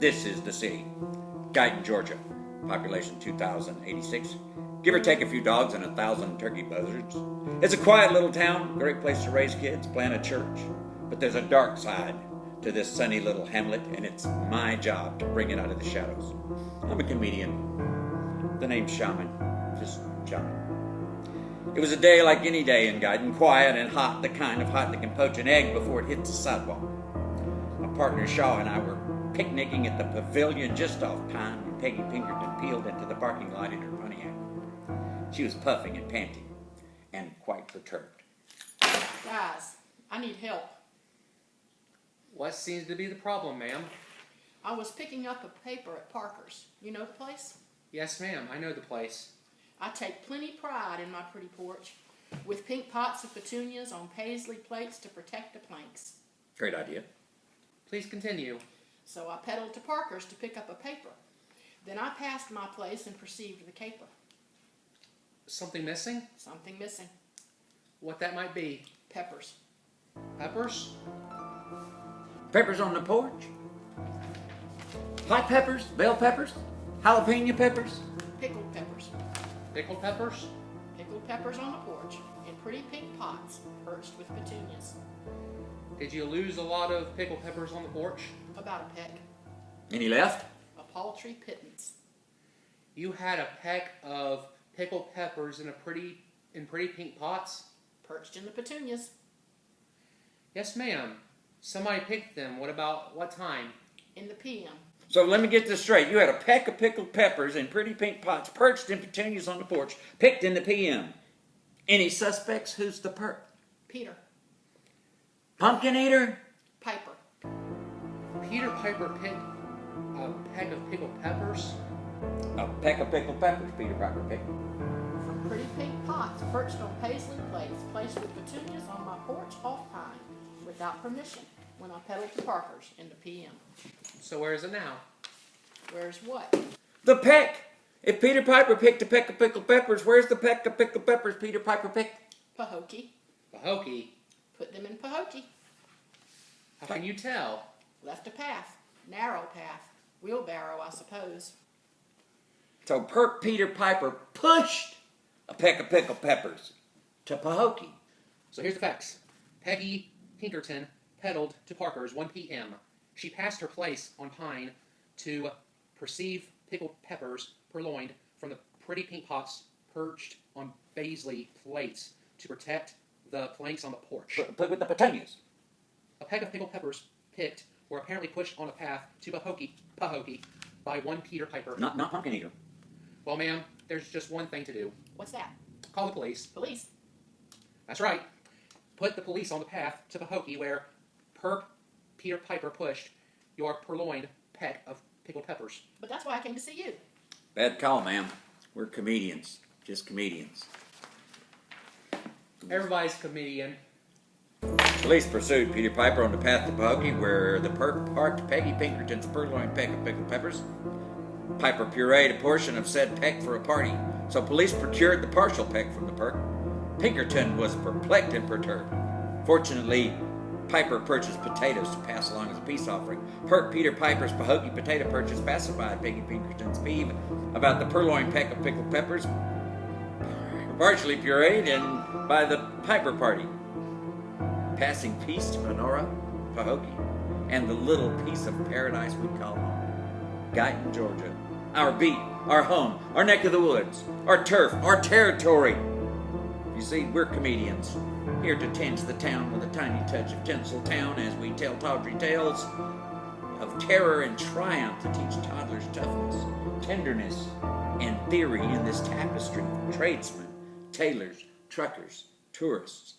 This is the city. Guyton, Georgia. Population 2,086. Give or take a few dogs and 1,000 turkey buzzards. It's a quiet little town, great place to raise kids, plant a church. But there's a dark side to this sunny little hamlet, and it's my job to bring it out of the shadows. I'm a comedian. The name's Shaman. Just Shaman. It was a day like any day in Guyton, quiet and hot, the kind of hot that can poach an egg before it hits the sidewalk. My partner Shaw and I were picnicking at the pavilion just off Pine when Peggy Pinkerton peeled into the parking lot in her Pontiac. She was puffing and panting and quite perturbed. Guys, I need help. What seems to be the problem, ma'am? I was picking up a paper at Parker's. You know the place? Yes, ma'am, I know the place. I take plenty pride in my pretty porch, with pink pots of petunias on paisley plates to protect the planks. Great idea. Please continue. So I pedaled to Parker's to pick up a paper. Then I passed my place and perceived the caper. Something missing? Something missing. What that might be? Peppers. Peppers? Peppers on the porch? Hot peppers? Bell peppers? Jalapeno peppers? Pickled peppers. Pickled peppers? Pickled peppers on the porch in pretty pink pots perched with petunias. Did you lose a lot of pickled peppers on the porch? About a peck. Any left? A paltry pittance. You had a peck of pickled peppers in pretty pink pots? Perched in the petunias. Yes, ma'am. Somebody picked them. What time? In the PM. So let me get this straight. You had a peck of pickled peppers in pretty pink pots perched in petunias on the porch, picked in the PM. Any suspects? Who's the perp? Peter. Pumpkin eater? Piper. Peter Piper picked a peck of pickled peppers? A peck of pickled peppers, Peter Piper picked. From pretty pink pots perched on paisley plates placed with petunias on my porch off Pine without permission when I pedaled to Parker's in the PM. So where is it now? Where's what? The peck! If Peter Piper picked a peck of pickled peppers, where's the peck of pickled peppers Peter Piper picked? Pahokee. Pahokee? Put them in Pahokee. How can you tell? Left a path. Narrow path. Wheelbarrow, I suppose. So perp Peter Piper pushed a peck of pickled peppers to Pahokee. So here's the facts. Peggy Pinkerton pedaled to Parker's 1 p.m. She passed her place on Pine to perceive pickled peppers purloined from the pretty pink pots perched on paisley plates to protect the planks on the porch. Put with the petunias. A peck of pickled peppers picked were apparently pushed on a path to Pahokee by one Peter Piper. Not pumpkin eater. Well, ma'am, there's just one thing to do. What's that? Call the police. Police. That's right. Put the police on the path to Pahokee where perp Peter Piper pushed your purloined peck of pickled peppers. But that's why I came to see you. Bad call, ma'am. We're comedians. Just comedians. Everybody's a comedian. Police pursued Peter Piper on the path to Pahokee where the perp parked Peggy Pinkerton's purloined peck of pickled peppers. Piper pureed a portion of said peck for a party, so police procured the partial peck from the perp. Pinkerton was perplexed and perturbed. Fortunately, Piper purchased potatoes to pass along as a peace offering. Perp Peter Piper's Pahokee potato purchase pacified Peggy Pinkerton's peeve about the purloined peck of pickled peppers, partially pureed and by the Piper party. Passing peace to Honora, Pahokee, and the little piece of paradise we call home. Guyton, Georgia. Our beat, our home, our neck of the woods, our turf, our territory. You see, we're comedians, here to tinge the town with a tiny touch of Tinseltown as we tell tawdry tales of terror and triumph to teach toddlers toughness, tenderness, and theory in this tapestry of tradesmen, tailors, truckers, tourists,